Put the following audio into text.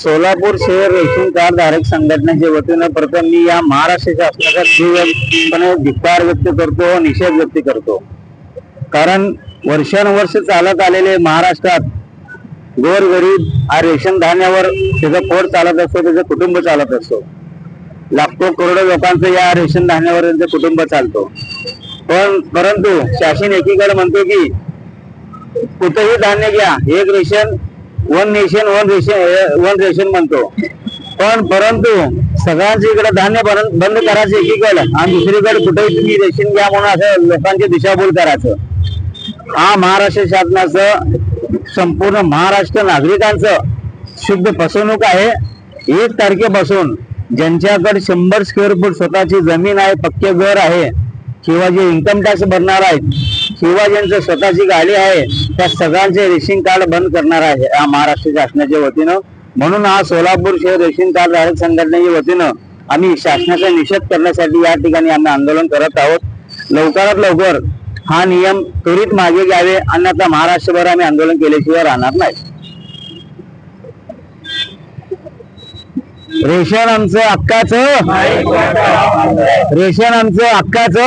सोलापूर शहर ration card धारक संघटनेच्या वतीनं प्रथम मी या महाराष्ट्र शासनाचा तीव्रपणे धिक्कार व्यक्त करतो, निषेध व्यक्त करतो. कारण वर्षानुवर्ष चालत आलेले महाराष्ट्रात गोरगरीब हा रेशन धान्यावर त्याचं पोट चालत असतो, त्याचं कुटुंब चालत असतो. लाखो करोडो लोकांचं या रेशन धान्यावर त्यांचं कुटुंब चालतो. परंतु शासन एकीकडे म्हणतो की कुठेही धान्य घ्या, एक ration one nation one ration म्हणतो. परंतु सगळ्यांच्या इकडे धान्य बंद करायचं एकीकडे आणि दुसरीकडे कुठेही तुम्ही रेशन घ्या म्हणून असं लोकांची दिशाभूल करायचं. हा महाराष्ट्र शासनाचं संपूर्ण महाराष्ट्र नागरिकांचं शुद्ध फसवणूक आहे. 1 तारखेपासून ज्यांच्याकडे 100 स्क्वेअर फूट स्वतःची जमीन आहे, पक्के घर आहे किंवा जे इन्कम टॅक्स भरणार आहेत किंवा ज्यांचं स्वतःची गाडी आहे, त्या सगळ्यांचे रेशन कार्ड बंद करणार आहे या महाराष्ट्र शासनाच्या वतीनं. म्हणून हा सोलापूर शहर रेशन कार्ड धारक संघटनेच्या वतीनं आम्ही शासनाचा निषेध करण्यासाठी या ठिकाणी आम्ही आंदोलन करत आहोत. लवकरात लवकर हा नियम त्वरित मागे घ्यावे, अन्यथा महाराष्ट्रभर आम्ही आंदोलन केल्याशिवाय राहणार नाही. रेशन आमचं हक्काचं, रेशन आमचं हक्काचं.